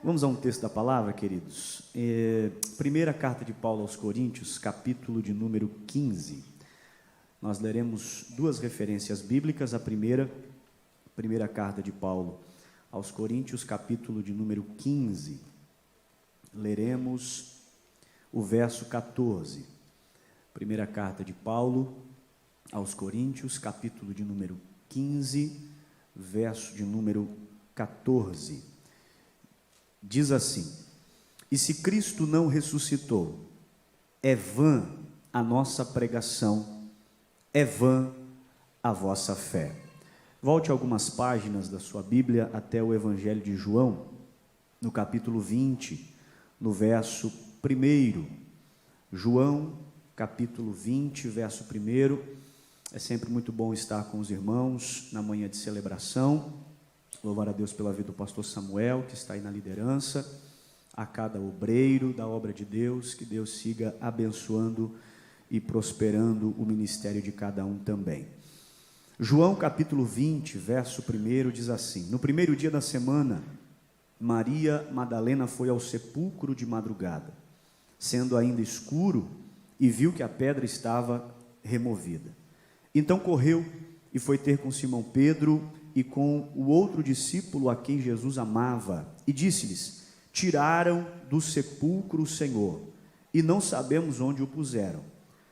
Vamos a um texto da palavra, queridos. Primeira carta de Paulo aos Coríntios, capítulo de número 15. Nós leremos duas referências bíblicas. A primeira carta de Paulo aos Coríntios, capítulo de número 15. Leremos o verso 14. Primeira carta de Paulo aos Coríntios, capítulo de número 15, verso de número 14. Diz assim: e se Cristo não ressuscitou, é vã a nossa pregação, é vã a vossa fé. Volte algumas páginas da sua Bíblia até o Evangelho de João, no capítulo 20, no verso 1. João, capítulo 20, verso 1. É sempre muito bom estar com os irmãos na manhã de celebração. Louvar a Deus pela vida do pastor Samuel, que está aí na liderança, a cada obreiro da obra de Deus, que Deus siga abençoando e prosperando o ministério de cada um também. João capítulo 20, verso 1 diz assim: no primeiro dia da semana, Maria Madalena foi ao sepulcro de madrugada, sendo ainda escuro, e viu que a pedra estava removida. Então correu e foi ter com Simão Pedro e com o outro discípulo a quem Jesus amava, e disse-lhes: tiraram do sepulcro o Senhor, e não sabemos onde o puseram.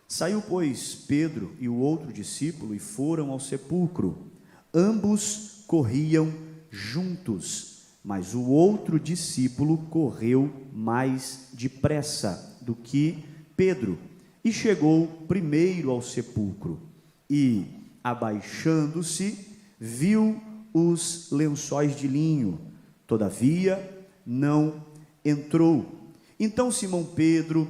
Saiu, pois, Pedro e o outro discípulo e foram ao sepulcro. Ambos corriam juntos, mas o outro discípulo correu mais depressa do que Pedro, e chegou primeiro ao sepulcro, e, abaixando-se, viu os lençóis de linho, todavia não entrou. Então Simão Pedro,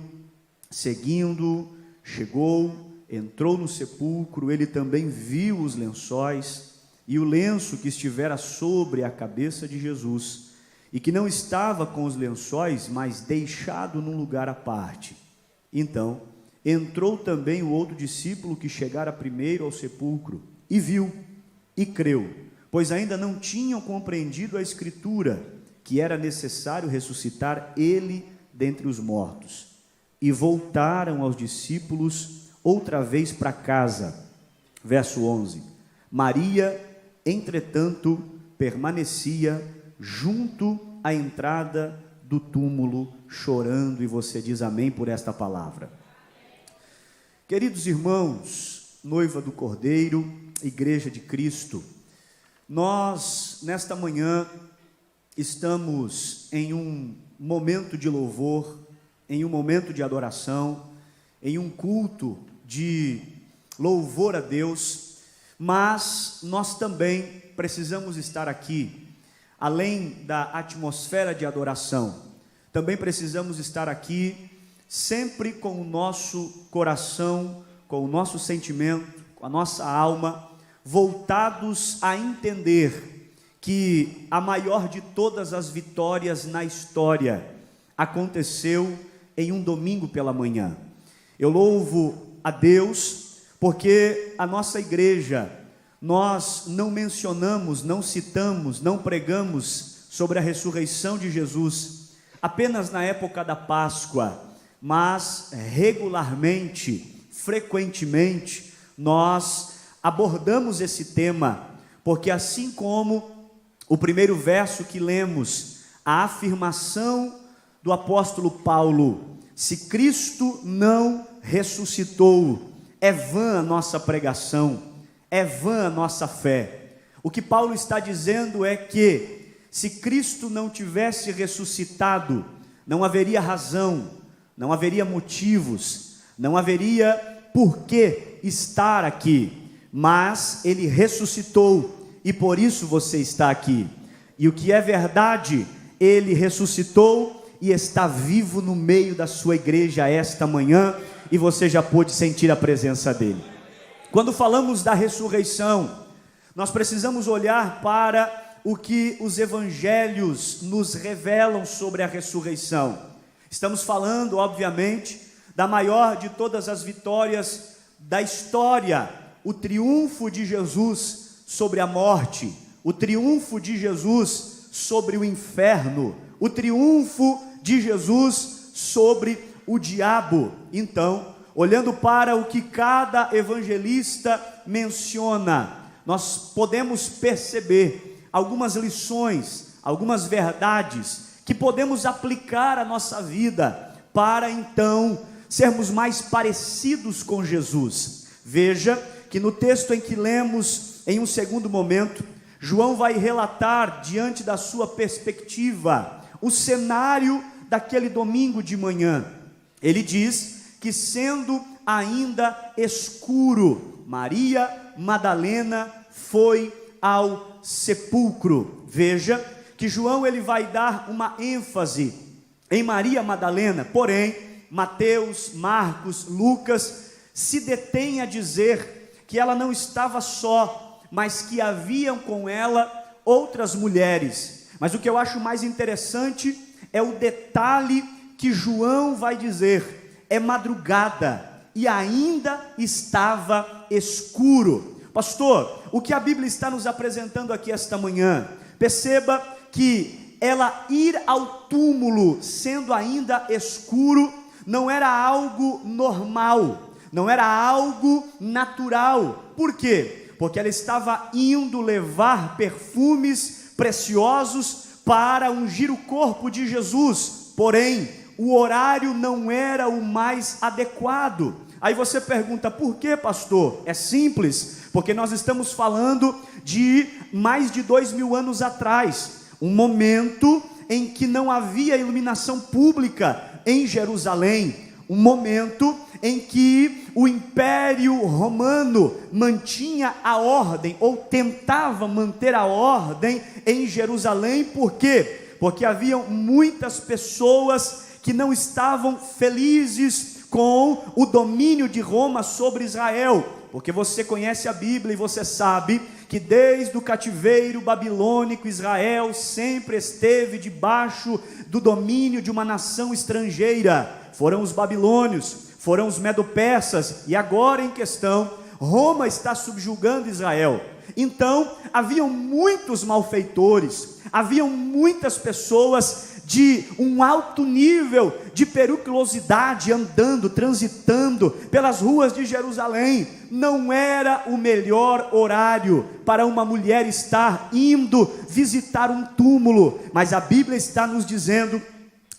seguindo, chegou, entrou no sepulcro. Ele também viu os lençóis e o lenço que estivera sobre a cabeça de Jesus, e que não estava com os lençóis, mas deixado num lugar à parte. Então entrou também o outro discípulo que chegara primeiro ao sepulcro, e viu e creu, pois ainda não tinham compreendido a Escritura, que era necessário ressuscitar ele dentre os mortos. E voltaram aos discípulos outra vez para casa. Verso 11. Maria, entretanto, permanecia junto à entrada do túmulo, chorando. E você diz amém por esta palavra. Queridos irmãos, noiva do Cordeiro, Igreja de Cristo, nós nesta manhã estamos em um momento de louvor, em um momento de adoração, em um culto de louvor a Deus, mas nós também precisamos estar aqui, além da atmosfera de adoração, também precisamos estar aqui sempre com o nosso coração, com o nosso sentimento, com a nossa alma, voltados a entender que a maior de todas as vitórias na história aconteceu em um domingo pela manhã. Eu louvo a Deus porque a nossa igreja, nós não mencionamos, não citamos, não pregamos sobre a ressurreição de Jesus apenas na época da Páscoa, mas regularmente, frequentemente, nós abordamos esse tema, porque assim como o primeiro verso que lemos, a afirmação do apóstolo Paulo: se Cristo não ressuscitou, é vã a nossa pregação, é vã a nossa fé. O que Paulo está dizendo é que, se Cristo não tivesse ressuscitado, não haveria razão, não haveria motivos, não haveria por que estar aqui, mas Ele ressuscitou, e por isso você está aqui. E o que é verdade, Ele ressuscitou e está vivo no meio da sua igreja esta manhã, e você já pôde sentir a presença dEle. Quando falamos da ressurreição, nós precisamos olhar para o que os evangelhos nos revelam sobre a ressurreição. Estamos falando, obviamente, da maior de todas as vitórias da história, o triunfo de Jesus sobre a morte, o triunfo de Jesus sobre o inferno, o triunfo de Jesus sobre o diabo. Então, olhando para o que cada evangelista menciona, nós podemos perceber algumas lições, algumas verdades que podemos aplicar à nossa vida para então sermos mais parecidos com Jesus. Veja que no texto em que lemos, em um segundo momento, João vai relatar diante da sua perspectiva o cenário daquele domingo de manhã. Ele diz que, sendo ainda escuro, Maria Madalena foi ao sepulcro. Veja que João ele vai dar uma ênfase em Maria Madalena, porém Mateus, Marcos, Lucas se detêm a dizer que ela não estava só, mas que haviam com ela outras mulheres. Mas o que eu acho mais interessante é o detalhe que João vai dizer: é madrugada e ainda estava escuro. Pastor, o que a Bíblia está nos apresentando aqui esta manhã? Perceba que ela ir ao túmulo sendo ainda escuro não era algo normal, não era algo natural. Por quê? Porque ela estava indo levar perfumes preciosos para ungir o corpo de Jesus, porém o horário não era o mais adequado. Aí você pergunta: por quê, pastor? É simples, porque nós estamos falando de mais de 2000 anos atrás, um momento em que não havia iluminação pública em Jerusalém, um momento em que o Império Romano mantinha a ordem, ou tentava manter a ordem em Jerusalém. Por quê? Porque haviam muitas pessoas que não estavam felizes com o domínio de Roma sobre Israel, porque você conhece a Bíblia e você sabe que desde o cativeiro babilônico, Israel sempre esteve debaixo do domínio de uma nação estrangeira. Foram os babilônios, foram os medo-persas, e agora em questão, Roma está subjugando Israel. Então, haviam muitos malfeitores, haviam muitas pessoas de um alto nível de periculosidade andando, transitando pelas ruas de Jerusalém. Não era o melhor horário para uma mulher estar indo visitar um túmulo, mas a Bíblia está nos dizendo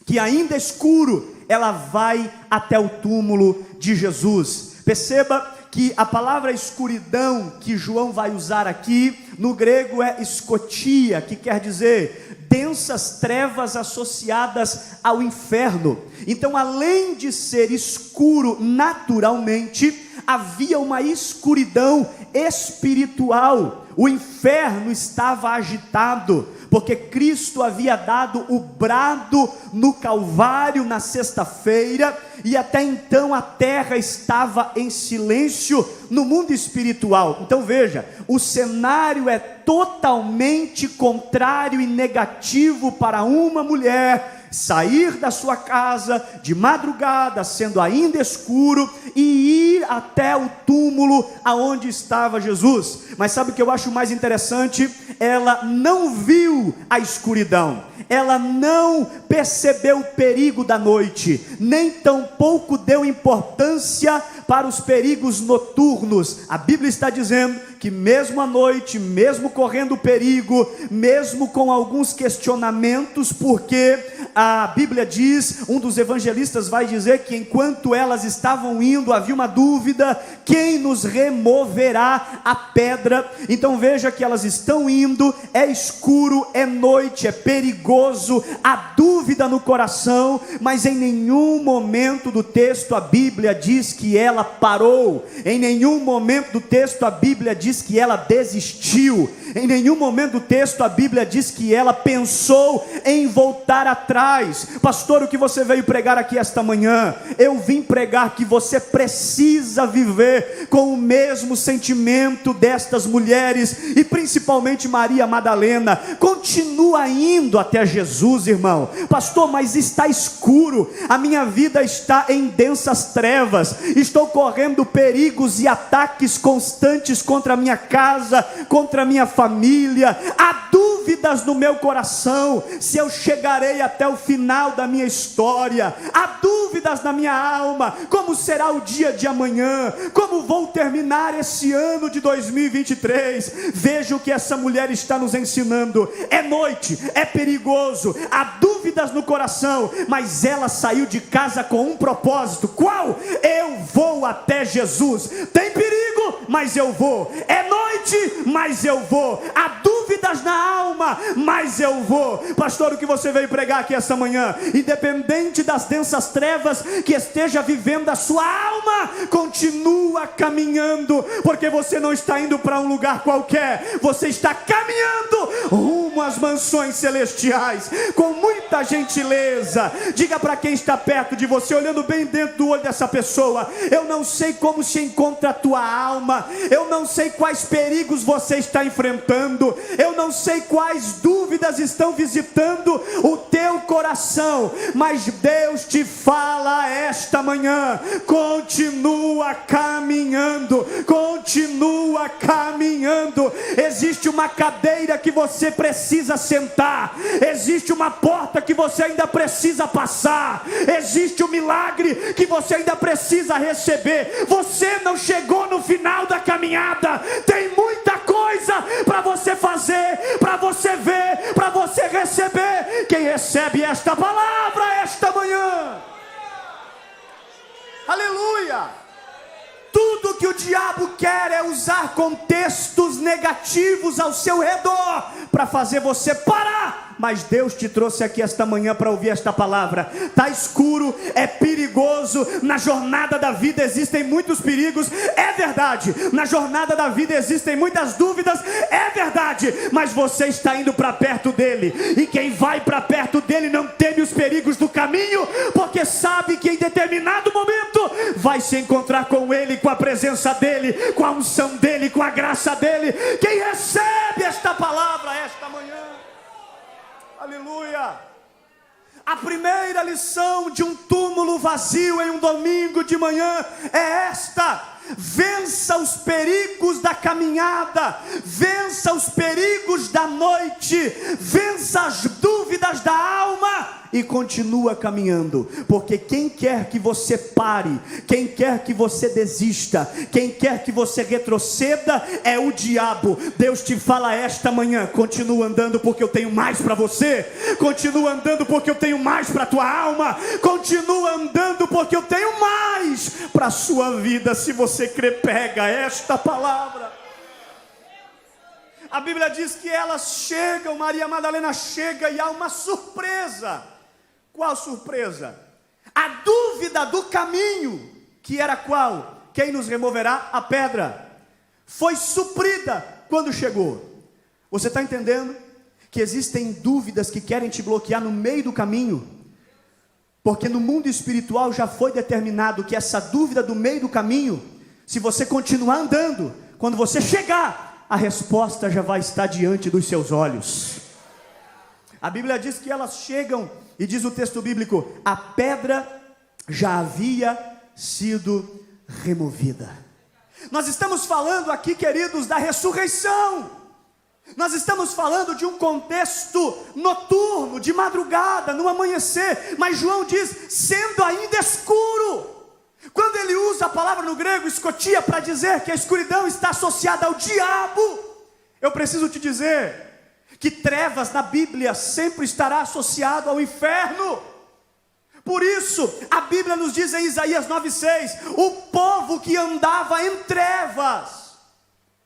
que ainda escuro, ela vai até o túmulo de Jesus. Perceba que a palavra escuridão que João vai usar aqui, no grego é escotia, que quer dizer densas trevas associadas ao inferno. Então, além de ser escuro naturalmente, havia uma escuridão espiritual. O inferno estava agitado, porque Cristo havia dado o brado no Calvário na sexta-feira, e até então a terra estava em silêncio no mundo espiritual. Então veja, o cenário é totalmente contrário e negativo para uma mulher sair da sua casa de madrugada, sendo ainda escuro, e ir até o túmulo aonde estava Jesus. Mas sabe o que eu acho mais interessante? Ela não viu a escuridão, ela não percebeu o perigo da noite, nem tampouco deu importância para os perigos noturnos. A Bíblia está dizendo que mesmo à noite, mesmo correndo perigo, mesmo com alguns questionamentos, porque a Bíblia diz, um dos evangelistas vai dizer que enquanto elas estavam indo, havia uma dúvida: quem nos removerá a pedra? Então veja que elas estão indo, é escuro, é noite, é perigoso, há dúvida no coração, mas em nenhum momento do texto a Bíblia diz que ela parou, em nenhum momento do texto a Bíblia diz que ela desistiu, em nenhum momento do texto a Bíblia diz que ela pensou em voltar atrás. Pastor, o que você veio pregar aqui esta manhã? Eu vim pregar que você precisa viver com o mesmo sentimento destas mulheres, e principalmente Maria Madalena. Continua indo até Jesus, irmão. Pastor, mas está escuro, a minha vida está em densas trevas, estou correndo perigos e ataques constantes contra a minha casa, contra a minha família. A dúvida dúvidas no meu coração, se eu chegarei até o final da minha história. Há dúvidas na minha alma, como será o dia de amanhã, como vou terminar esse ano de 2023. Veja o que essa mulher está nos ensinando. É noite, é perigoso, há dúvidas no coração, mas ela saiu de casa com um propósito. Qual? Eu vou até Jesus. Tem perigo, mas eu vou. É noite, mas eu vou. Há dúvidas na alma, mas eu vou. Pastor, o que você veio pregar aqui esta manhã? Independente das densas trevas que esteja vivendo a sua alma, continua caminhando, porque você não está indo para um lugar qualquer, você está caminhando rumo às mansões celestiais, com muita gentileza. Diga para quem está perto de você, olhando bem dentro do olho dessa pessoa: eu não sei como se encontra a tua alma, eu não sei quais perigos você está enfrentando, eu não sei quais dúvidas estão visitando o teu coração, mas Deus te fala esta manhã: continua caminhando, continua caminhando. Existe uma cadeira que você precisa sentar, existe uma porta que você ainda precisa passar, existe um milagre que você ainda precisa receber. Você não chegou no final da caminhada, tem muita coisa para você fazer, para você ver, para você receber. Quem recebe esta palavra esta manhã? Aleluia! Tudo que o diabo quer é usar contextos negativos ao seu redor para fazer você parar. Mas Deus te trouxe aqui esta manhã para ouvir esta palavra. Está escuro, é perigoso, na jornada da vida existem muitos perigos, é verdade. Na jornada da vida existem muitas dúvidas, é verdade. Mas você está indo para perto dele, e quem vai para perto dele não teme os perigos do caminho, porque sabe que em determinado momento vai se encontrar com ele, com a presença dele, com a unção dele, com a graça dele. Quem recebe esta palavra esta manhã? Aleluia! A primeira lição de um túmulo vazio em um domingo de manhã é esta: vença os perigos da caminhada, vença os perigos da noite, vença as dúvidas da alma e continua caminhando, porque quem quer que você pare, quem quer que você desista, quem quer que você retroceda é o diabo. Deus te fala esta manhã: continua andando, porque eu tenho mais para você, continua andando, porque eu tenho mais para a tua alma, continua andando, porque eu tenho mais para a sua vida. Se você crê, pega esta palavra. A Bíblia diz que elas chegam, Maria Madalena chega, e há uma surpresa. Qual surpresa? A dúvida do caminho, que era qual? Quem nos removerá a pedra? Foi suprida quando chegou. Você está entendendo que existem dúvidas que querem te bloquear no meio do caminho? Porque no mundo espiritual já foi determinado que essa dúvida do meio do caminho, se você continuar andando, quando você chegar, a resposta já vai estar diante dos seus olhos. A Bíblia diz que elas chegam, e diz o texto bíblico: a pedra já havia sido removida. Nós estamos falando aqui, queridos, da ressurreição. Nós estamos falando de um contexto noturno, de madrugada, no amanhecer. Mas João diz, sendo ainda escuro. Quando ele usa a palavra no grego, escotia, para dizer que a escuridão está associada ao diabo, eu preciso te dizer que trevas na Bíblia sempre estará associado ao inferno. Por isso, a Bíblia nos diz em Isaías 9,6, o povo que andava em trevas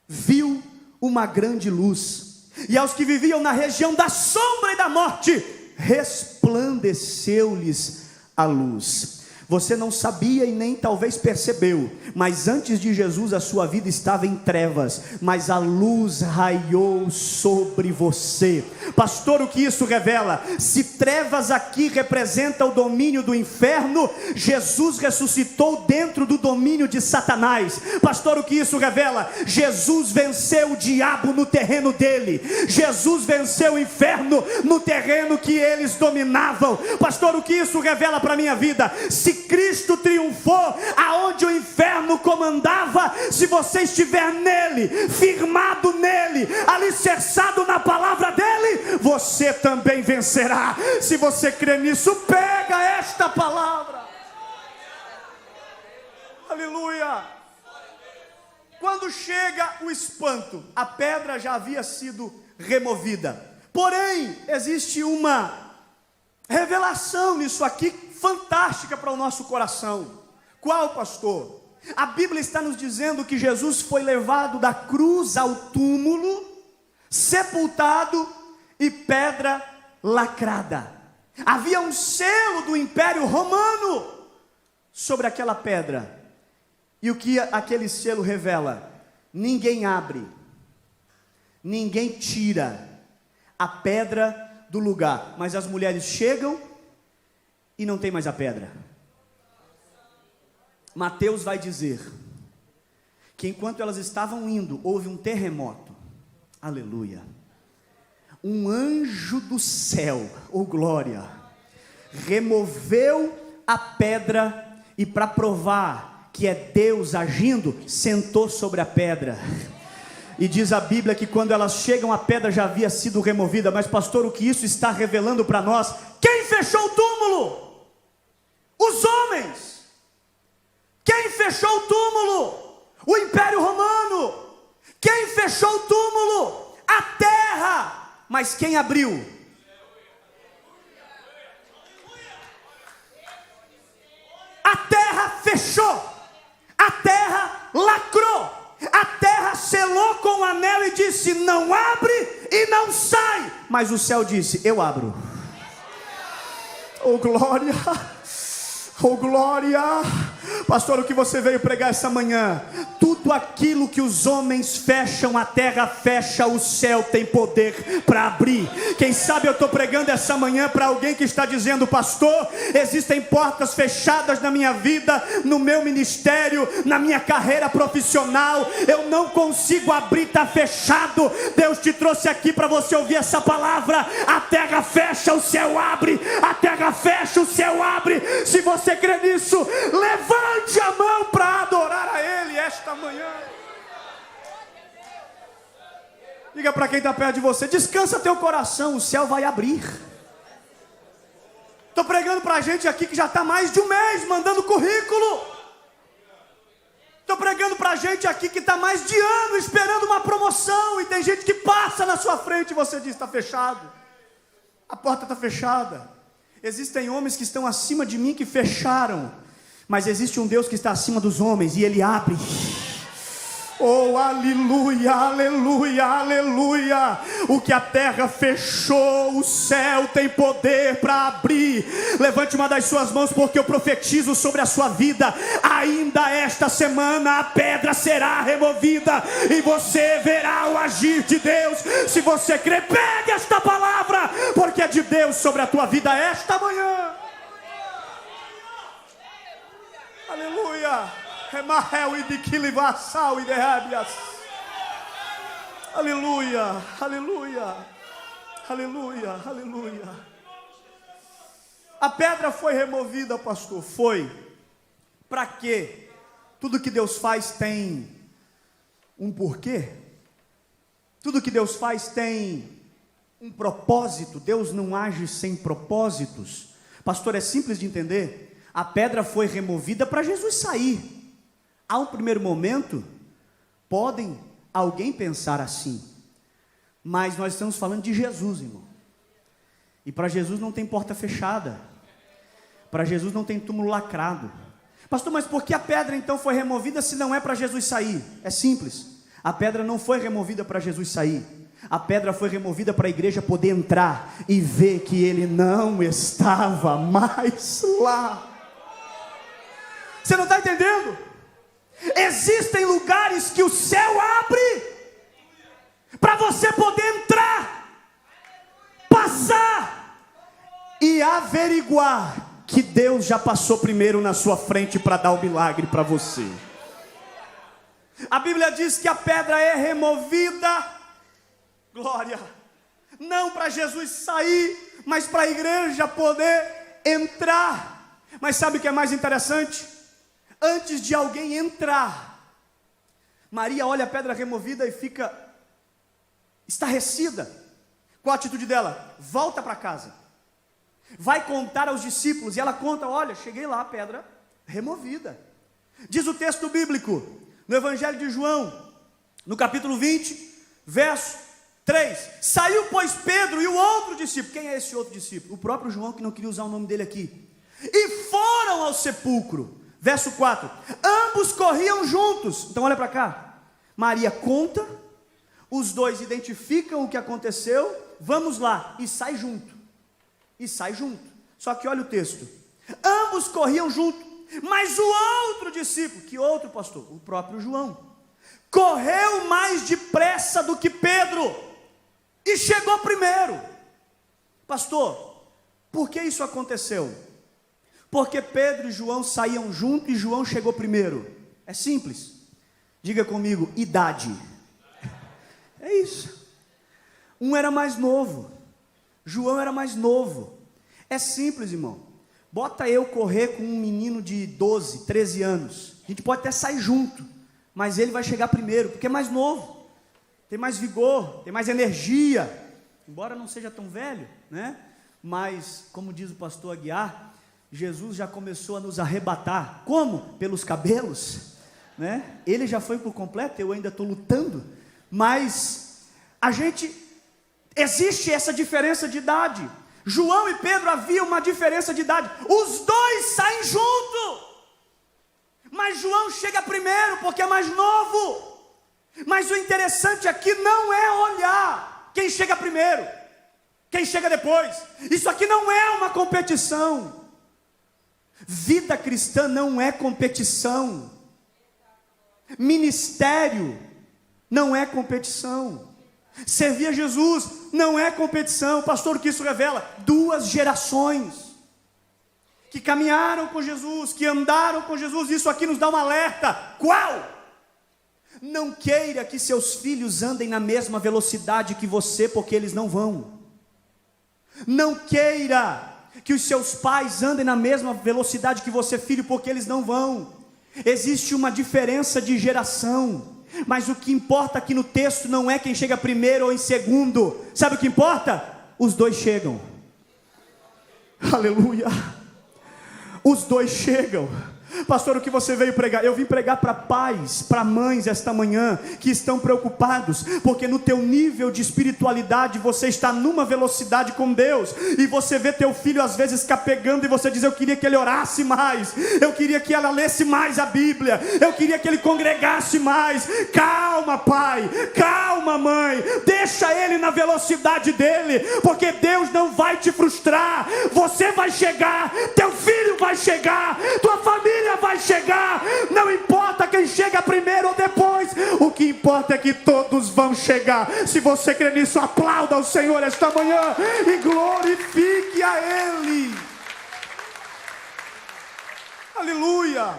viu uma grande luz, e aos que viviam na região da sombra e da morte, resplandeceu-lhes a luz. Você não sabia e nem talvez percebeu, mas antes de Jesus a sua vida estava em trevas, mas a luz raiou sobre você. Pastor, o que isso revela? Se trevas aqui representa o domínio do inferno, Jesus ressuscitou dentro do domínio de Satanás. Pastor, o que isso revela? Jesus venceu o diabo no terreno dele, Jesus venceu o inferno no terreno que eles dominavam. Pastor, o que isso revela para a minha vida? Se Cristo triunfou aonde o inferno comandava, se você estiver nele, firmado nele, alicerçado na palavra dele, você também vencerá. Se você crê nisso, pega esta palavra. Aleluia. Quando chega o espanto, a pedra já havia sido removida. Porém, existe uma revelação nisso aqui, fantástica para o nosso coração. Qual, pastor? A Bíblia está nos dizendo que Jesus foi levado da cruz ao túmulo, sepultado e pedra lacrada. Havia um selo do Império Romano sobre aquela pedra. E o que aquele selo revela? Ninguém abre, ninguém tira a pedra do lugar. Mas as mulheres chegam e não tem mais a pedra. Mateus vai dizer que enquanto elas estavam indo, houve um terremoto. Aleluia. Um anjo do céu, oh glória, removeu a pedra e, para provar que é Deus agindo, sentou sobre a pedra. E diz a Bíblia que quando elas chegam, a pedra já havia sido removida. Mas pastor, o que isso está revelando para nós? Quem fechou o túmulo? Os homens. Quem fechou o túmulo? O Império Romano. Quem fechou o túmulo? A terra. Mas quem abriu? A terra fechou. A terra lacrou. A terra selou com o anel e disse: não abre e não sai. Mas o céu disse: eu abro. Oh glória, oh glória. Pastor, o que você veio pregar essa manhã? Tudo aquilo que os homens fecham, a terra fecha, o céu tem poder para abrir. Quem sabe eu estou pregando essa manhã para alguém que está dizendo: pastor, existem portas fechadas na minha vida, no meu ministério, na minha carreira profissional, eu não consigo abrir, está fechado. Deus te trouxe aqui para você ouvir essa palavra: a terra fecha, o céu abre. A terra fecha, o céu abre. Se você crê nisso, levante a mão para adorar a Ele esta manhã. Diga para quem está perto de você: descansa teu coração, o céu vai abrir. Estou pregando para a gente aqui que já está mais de um mês mandando currículo. Estou pregando para a gente aqui que está mais de ano esperando uma promoção. E tem gente que passa na sua frente e você diz: está fechado. A porta está fechada. Existem homens que estão acima de mim que fecharam. Mas existe um Deus que está acima dos homens e Ele abre. Oh, aleluia, aleluia, aleluia. O que a terra fechou, o céu tem poder para abrir. Levante uma das suas mãos, porque eu profetizo sobre a sua vida: ainda esta semana a pedra será removida e você verá o agir de Deus. Se você crê, pegue esta palavra, porque é de Deus sobre a tua vida esta manhã. Aleluia. Aleluia, aleluia, aleluia, aleluia. A pedra foi removida, pastor. Foi. Para quê? Tudo que Deus faz tem um porquê. Tudo que Deus faz tem um propósito. Deus não age sem propósitos. Pastor, é simples de entender. A pedra foi removida para Jesus sair. Há um primeiro momento, podem alguém pensar assim, mas nós estamos falando de Jesus, irmão. E para Jesus não tem porta fechada. Para Jesus não tem túmulo lacrado. Pastor, mas por que a pedra então foi removida se não é para Jesus sair? É simples. A pedra não foi removida para Jesus sair. A pedra foi removida para a igreja poder entrar e ver que Ele não estava mais lá. Você não está entendendo? Existem lugares que o céu abre para você poder entrar, passar e averiguar que Deus já passou primeiro na sua frente para dar o milagre para você. A Bíblia diz que a pedra é removida, glória, não para Jesus sair, mas para a igreja poder entrar. Mas sabe o que é mais interessante? Antes de alguém entrar, Maria olha a pedra removida e fica estarrecida. Qual a atitude dela? Volta para casa, vai contar aos discípulos, e ela conta: olha, cheguei lá, a pedra removida. Diz o texto bíblico, no Evangelho de João, no capítulo 20, verso 3, saiu pois Pedro e o outro discípulo. Quem é esse outro discípulo? O próprio João, que não queria usar o nome dele aqui. E foram ao sepulcro. Verso 4, ambos corriam juntos. Então olha para cá, Maria conta, os dois identificam o que aconteceu, vamos lá, e sai junto. Só que olha o texto, ambos corriam junto, mas o outro discípulo, que outro, pastor? O próprio João, correu mais depressa do que Pedro, e chegou primeiro. Pastor, por que isso aconteceu? Porque Pedro e João saíam juntos e João chegou primeiro. É simples. Diga comigo, idade. É isso. Um era mais novo, João era mais novo. É simples, irmão. Bota eu correr com um menino de 12, 13 anos. A gente pode até sair junto, mas ele vai chegar primeiro, porque é mais novo, tem mais vigor, tem mais energia. Embora não seja tão velho, né? Mas, como diz o pastor Aguiar, Jesus já começou a nos arrebatar. Como? Pelos cabelos, né? Ele já foi por completo, eu ainda estou lutando. Mas existe essa diferença de idade. João e Pedro havia uma diferença de idade. Os dois saem junto, mas João chega primeiro porque é mais novo. Mas o interessante aqui não é olhar quem chega primeiro, quem chega depois. Isso aqui não é uma competição. Vida cristã não é competição. Ministério não é competição. Servir a Jesus não é competição. Pastor, o que isso revela? Duas gerações que caminharam com Jesus, que andaram com Jesus. Isso aqui nos dá um alerta. Qual? Não queira que seus filhos andem na mesma velocidade que você, porque eles não vão. Não queira que os seus pais andem na mesma velocidade que você, filho, porque eles não vão. Existe uma diferença de geração, mas o que importa aqui no texto não é quem chega primeiro ou em segundo. Sabe o que importa? Os dois chegam. Aleluia. Os dois chegam. Pastor, o que você veio pregar? Eu vim pregar para pais, para mães esta manhã, que estão preocupados, porque no teu nível de espiritualidade, você está numa velocidade com Deus, e você vê teu filho às vezes capegando, e você diz: eu queria que ele orasse mais, eu queria que ela lesse mais a Bíblia, eu queria que ele congregasse mais. Calma, pai, calma, mãe, deixa ele na velocidade dele, porque Deus não vai te frustrar. Você vai chegar, teu filho vai chegar, tua família vai chegar. Não importa quem chega primeiro ou depois, o que importa é que todos vão chegar. Se você crê nisso, aplauda o Senhor esta manhã e glorifique a Ele. Aleluia.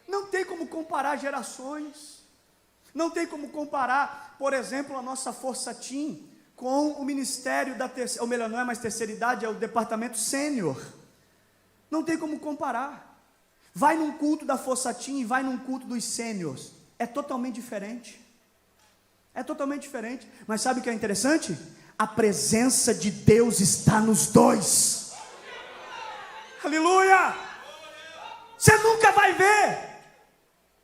Não tem como comparar gerações. Não tem como comparar, por exemplo, a nossa Força Team com o ministério da terceira, ou melhor, não é mais terceira idade, é o departamento sênior. Não tem como comparar. Vai num culto da Força Team e vai num culto dos sêniors. É totalmente diferente. É totalmente diferente. Mas sabe o que é interessante? A presença de Deus está nos dois. Aleluia! Você nunca vai ver,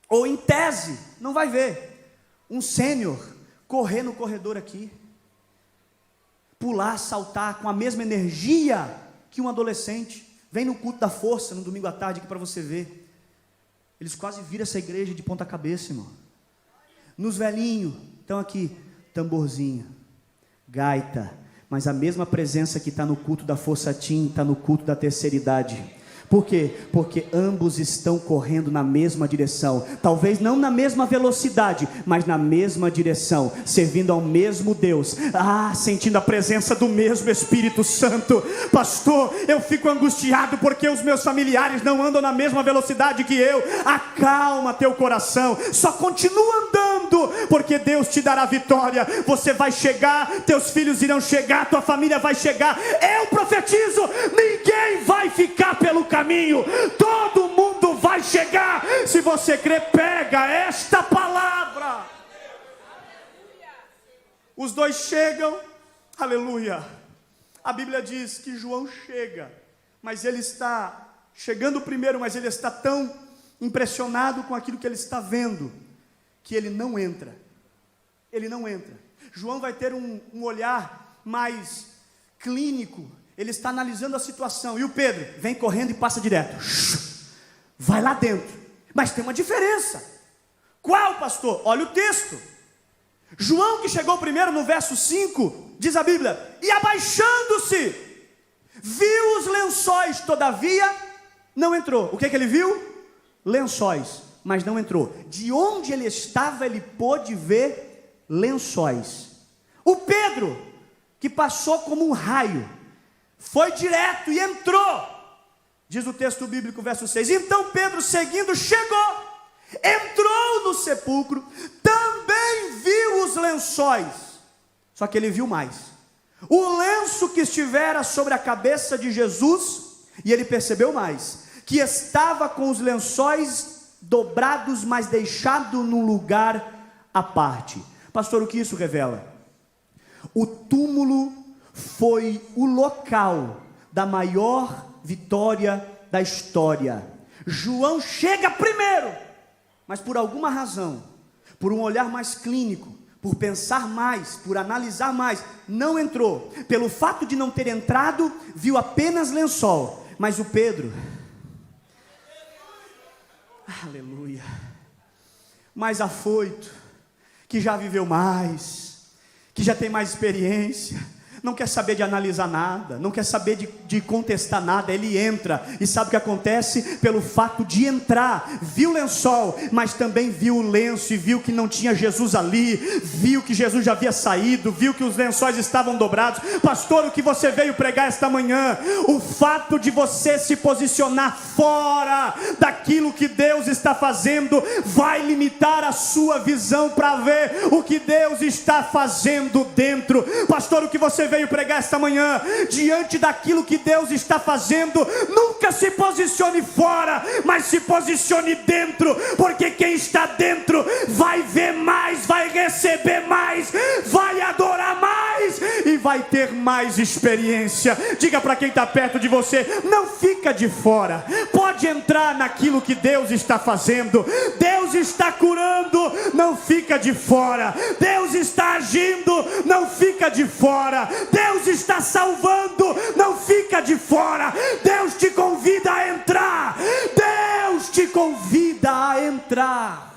ou em tese, não vai ver um sênior correr no corredor aqui, pular, saltar com a mesma energia que um adolescente. Vem no culto da força, no domingo à tarde, aqui para você ver. Eles quase viram essa igreja de ponta cabeça, irmão. Nos velhinhos, estão aqui, tamborzinho, gaita. Mas a mesma presença que está no culto da Força Team, está no culto da terceira idade. Por quê? Porque ambos estão correndo na mesma direção. Talvez não na mesma velocidade, mas na mesma direção, servindo ao mesmo Deus. Sentindo a presença do mesmo Espírito Santo. Pastor, eu fico angustiado porque os meus familiares não andam na mesma velocidade que eu. Acalma teu coração. Só continua andando cuidado, porque Deus te dará vitória. Você vai chegar, teus filhos irão chegar, tua família vai chegar. Eu profetizo, ninguém vai ficar pelo caminho, todo mundo vai chegar. Se você crer, pega esta palavra. Os dois chegam, aleluia. A Bíblia diz que João chega, mas ele está chegando primeiro, mas ele está tão impressionado com aquilo que ele está vendo, que ele não entra. Ele não entra. João vai ter um olhar mais clínico. Ele está analisando a situação. E o Pedro vem correndo e passa direto. Vai lá dentro. Mas tem uma diferença. Qual, pastor? Olha o texto. João, que chegou primeiro, no verso 5, diz a Bíblia: e abaixando-se, viu os lençóis, todavia não entrou. O que ele viu? Lençóis, mas não entrou. De onde ele estava, ele pôde ver lençóis. O Pedro, que passou como um raio, foi direto e entrou. Diz o texto bíblico, verso 6: então Pedro, seguindo, chegou, entrou no sepulcro, também viu os lençóis. Só que ele viu mais: o lenço que estivera sobre a cabeça de Jesus, e ele percebeu mais, que estava com os lençóis dobrados, mas deixado num lugar à parte. Pastor, o que isso revela? O túmulo foi o local da maior vitória da história. João chega primeiro, mas por alguma razão, por um olhar mais clínico, por pensar mais, por analisar mais, não entrou. Pelo fato de não ter entrado, viu apenas lençol. Mas o Pedro, aleluia, mais afoito, que já viveu mais, que já tem mais experiência, não quer saber de analisar nada, não quer saber de contestar nada. Ele entra, e sabe o que acontece? Pelo fato de entrar, viu o lençol, mas também viu o lenço, e viu que não tinha Jesus ali, viu que Jesus já havia saído, viu que os lençóis estavam dobrados. Pastor, o que você veio pregar esta manhã? O fato de você se posicionar fora daquilo que Deus está fazendo, vai limitar a sua visão para ver o que Deus está fazendo dentro. Pastor, o que você veio pregar esta manhã? Diante daquilo que Deus está fazendo, nunca se posicione fora, mas se posicione dentro, porque quem está dentro vai ver mais, vai receber mais, vai adorar mais e vai ter mais experiência. Diga para quem está perto de você: não fica de fora, pode entrar naquilo que Deus está fazendo. Deus está curando, não fica de fora. Deus está agindo, não fica de fora. Deus está salvando, não fica de fora. Deus te convida a entrar. Deus te convida a entrar.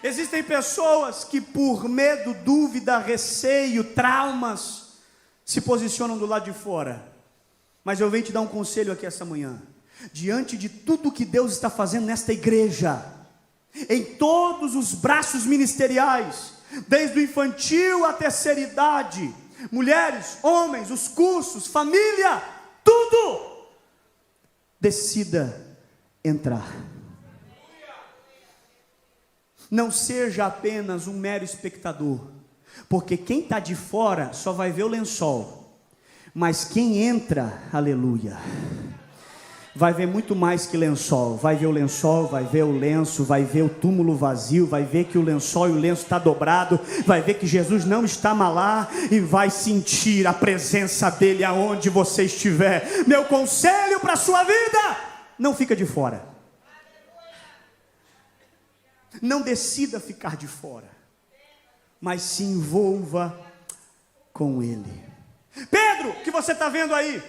Existem pessoas que, por medo, dúvida, receio, traumas, se posicionam do lado de fora. Mas eu venho te dar um conselho aqui essa manhã. Diante de tudo que Deus está fazendo nesta igreja, em todos os braços ministeriais, desde o infantil à terceira idade, mulheres, homens, os cursos, família, tudo, decida entrar. Não seja apenas um mero espectador, porque quem está de fora só vai ver o lençol, mas quem entra, aleluia, vai ver muito mais que lençol. Vai ver o lençol, vai ver o lenço, vai ver o túmulo vazio, vai ver que o lençol e o lenço está dobrado, vai ver que Jesus não está mais lá, e vai sentir a presença dele aonde você estiver. Meu conselho para a sua vida: não fica de fora. Não decida ficar de fora, mas se envolva com ele. Pedro, o que você está vendo aí?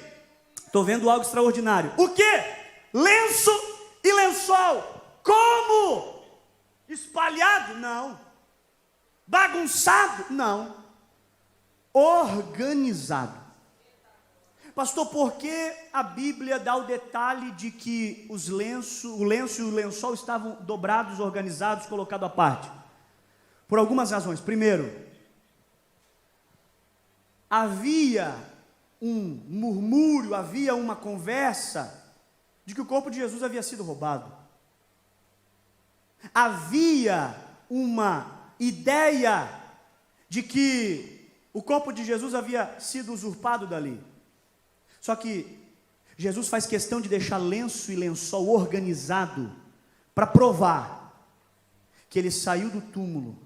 Estou vendo algo extraordinário. O que? Lenço e lençol. Como? Espalhado? Não. Bagunçado? Não. Organizado. Pastor, por que a Bíblia dá o detalhe de que o lenço e o lençol estavam dobrados, organizados, colocados à parte? Por algumas razões. Primeiro, havia um murmúrio, havia uma conversa de que o corpo de Jesus havia sido roubado. Havia uma ideia de que o corpo de Jesus havia sido usurpado dali. Só que Jesus faz questão de deixar lenço e lençol organizado para provar que ele saiu do túmulo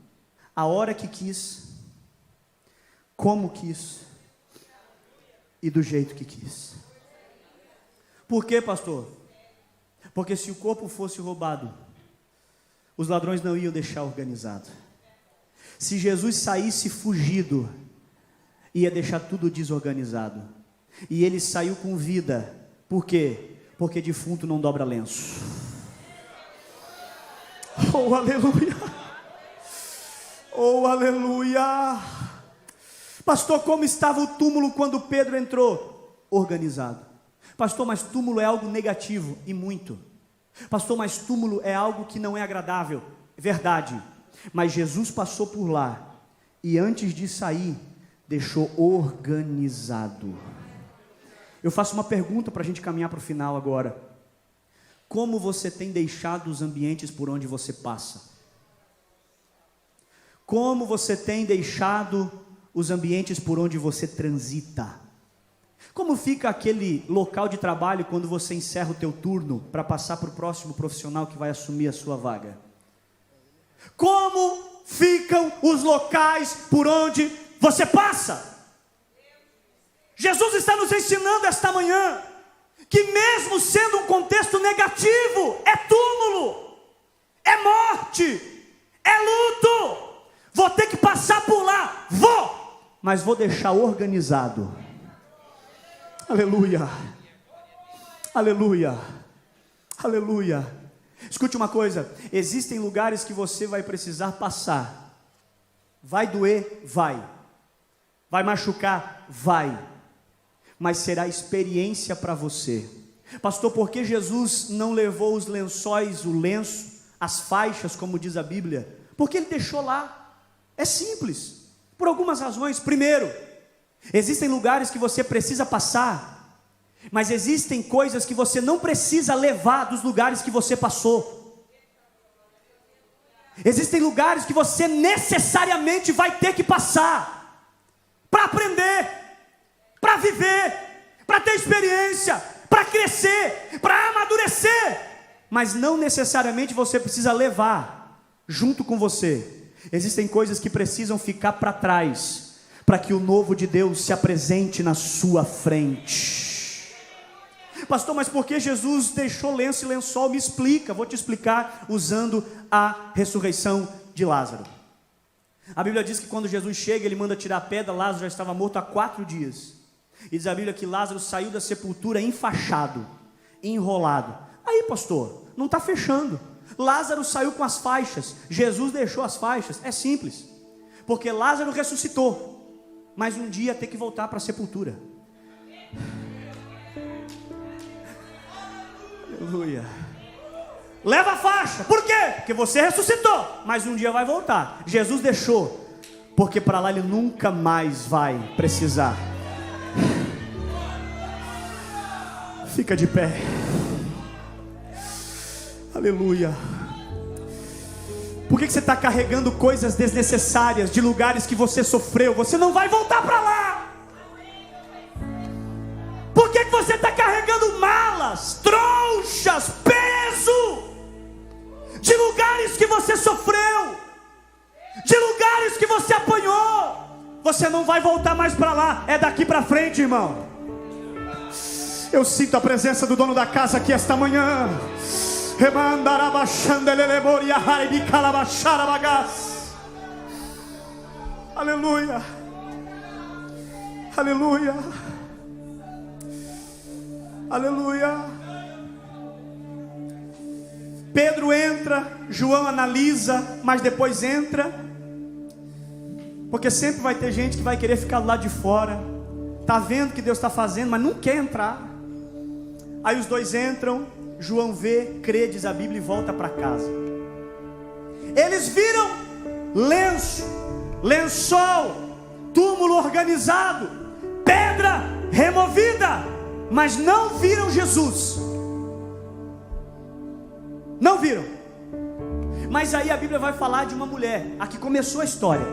a hora que quis, como quis e do jeito que quis. Por quê, pastor? Porque se o corpo fosse roubado, os ladrões não iam deixar organizado. Se Jesus saísse fugido, ia deixar tudo desorganizado. E ele saiu com vida. Por quê? Porque defunto não dobra lenço. Oh, aleluia! Oh, aleluia! Pastor, como estava o túmulo quando Pedro entrou? Organizado. Pastor, mas túmulo é algo negativo, e muito. Pastor, mas túmulo é algo que não é agradável. Verdade. Mas Jesus passou por lá, e antes de sair, deixou organizado. Eu faço uma pergunta para a gente caminhar para o final agora. Como você tem deixado os ambientes por onde você passa? Como você tem deixado os ambientes por onde você transita? Como fica aquele local de trabalho quando você encerra o teu turno para passar para o próximo profissional que vai assumir a sua vaga? Como ficam os locais por onde você passa? Jesus está nos ensinando esta manhã que mesmo sendo um contexto negativo, é túmulo, é morte, é luto, vou ter que passar por lá, mas vou deixar organizado. Aleluia, aleluia, aleluia. Escute uma coisa, existem lugares que você vai precisar passar. Vai doer? Vai machucar? Vai, mas será experiência para você. Pastor, por que Jesus não levou os lençóis, o lenço, as faixas, como diz a Bíblia? Porque ele deixou lá. É simples, por algumas razões. Primeiro, existem lugares que você precisa passar, mas existem coisas que você não precisa levar dos lugares que você passou. Existem lugares que você necessariamente vai ter que passar, para aprender, para viver, para ter experiência, para crescer, para amadurecer, mas não necessariamente você precisa levar junto com você. Existem coisas que precisam ficar para trás, para que o novo de Deus se apresente na sua frente. Pastor, mas por que Jesus deixou lenço e lençol? Me explica. Vou te explicar usando a ressurreição de Lázaro. A Bíblia diz que quando Jesus chega, ele manda tirar a pedra. Lázaro já estava morto há 4 dias. E diz a Bíblia que Lázaro saiu da sepultura enfaixado, enrolado. Aí, pastor, não está fechando. Lázaro saiu com as faixas, Jesus deixou as faixas. É simples, porque Lázaro ressuscitou, mas um dia tem que voltar para a sepultura. Aleluia. Leva a faixa, por quê? Porque você ressuscitou, mas um dia vai voltar. Jesus deixou, porque para lá ele nunca mais vai precisar. Fica de pé. Aleluia. Por que você está carregando coisas desnecessárias de lugares que você sofreu? Você não vai voltar para lá. Por que você está carregando malas, trouxas, peso de lugares que você sofreu, de lugares que você apanhou? Você não vai voltar mais para lá. É daqui para frente, irmão. Eu sinto a presença do dono da casa aqui esta manhã. Aleluia. Aleluia. Aleluia. Pedro entra, João analisa, mas depois entra, porque sempre vai ter gente que vai querer ficar do lado de fora. Está vendo o que Deus está fazendo, mas não quer entrar. Aí os dois entram, João vê, crê, diz a Bíblia, e volta para casa. Eles viram lenço, lençol, túmulo organizado, pedra removida, mas não viram Jesus. Não viram. Mas aí a Bíblia vai falar de uma mulher, a que começou a história,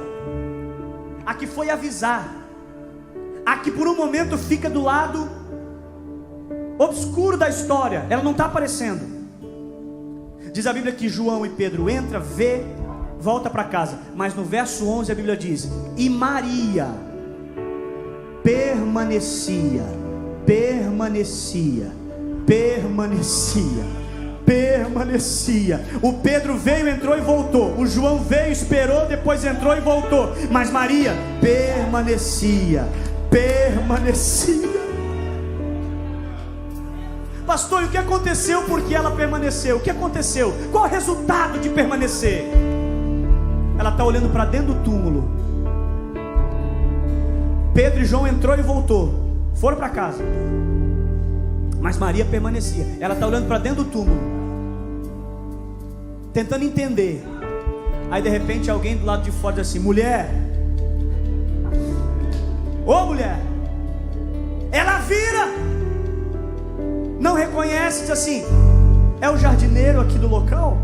a que foi avisar, a que por um momento fica do lado obscuro da história, ela não está aparecendo. Diz a Bíblia que João e Pedro entra, vê, volta para casa. Mas no verso 11 a Bíblia diz: e Maria permanecia. O Pedro veio, entrou e voltou. O João veio, esperou, depois entrou e voltou. Mas Maria permanecia. Pastor, e o que aconteceu porque ela permaneceu? O que aconteceu? Qual o resultado de permanecer? Ela está olhando para dentro do túmulo. Pedro e João entrou e voltou, foram para casa. Mas Maria permanecia. Ela está olhando para dentro do túmulo, tentando entender. Aí de repente alguém do lado de fora diz assim: mulher, ô mulher. Ela vira, não reconhece, diz assim: é o jardineiro aqui do local?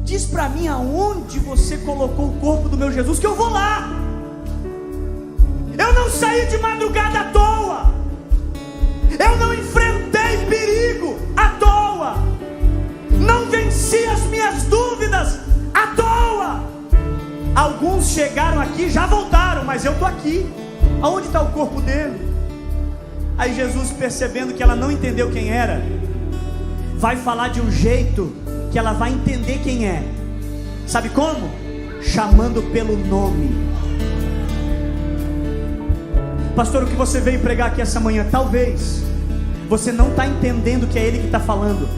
Diz para mim aonde você colocou o corpo do meu Jesus, que eu vou lá. Eu não saí de madrugada à toa, eu não enfrentei perigo à toa, não venci as minhas dúvidas à toa. Alguns chegaram aqui, já voltaram, mas eu estou aqui. Aonde está o corpo dele? Aí Jesus, percebendo que ela não entendeu quem era, vai falar de um jeito que ela vai entender quem é. Sabe como? Chamando pelo nome. Pastor, o que você veio pregar aqui essa manhã? Talvez você não está entendendo que é Ele que está falando,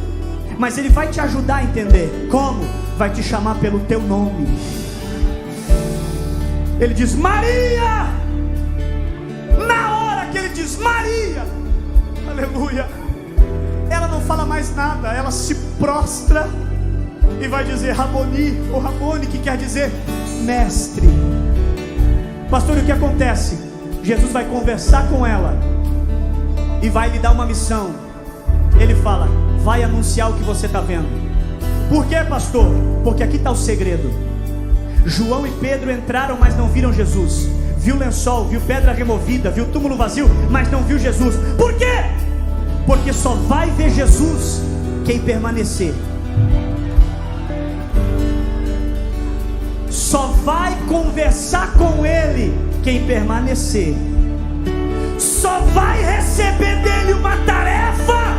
mas Ele vai te ajudar a entender. Como? Vai te chamar pelo teu nome. Ele diz: Maria. Na hora que Ele diz Maria, aleluia, ela não fala mais nada, ela se prostra e vai dizer Raboni, ou Rabone, que quer dizer mestre. Pastor, e o que acontece? Jesus vai conversar com ela e vai lhe dar uma missão. Ele fala: vai anunciar o que você está vendo. Por quê, pastor? Porque aqui está o segredo. João e Pedro entraram, mas não viram Jesus. Viu lençol, viu pedra removida, viu túmulo vazio, mas não viu Jesus. Por quê? Porque só vai ver Jesus quem permanecer. Só vai conversar com Ele quem permanecer. Só vai receber dele uma tarefa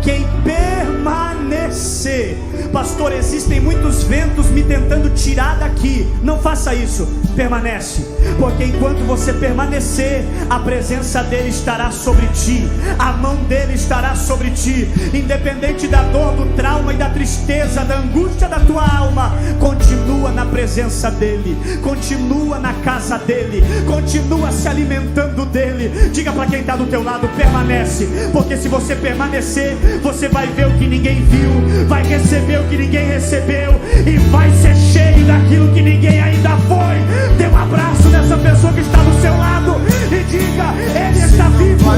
quem permanecer. Pastor, existem muitos ventos me tentando tirar daqui. Não faça isso, permanece. Porque enquanto você permanecer, a presença dele estará sobre ti, a mão dele estará sobre ti. Independente da dor, do trauma e da tristeza, da angústia da tua alma, continua na presença dele, continua na casa dele, continua se alimentando dele. Diga para quem está do teu lado: permanece. Porque se você permanecer, você vai ver o que ninguém viu, vai receber o que ninguém recebeu, e vai ser cheio daquilo que ninguém ainda foi. Dê um abraço nessa pessoa que está do seu lado e diga: Ele está vivo,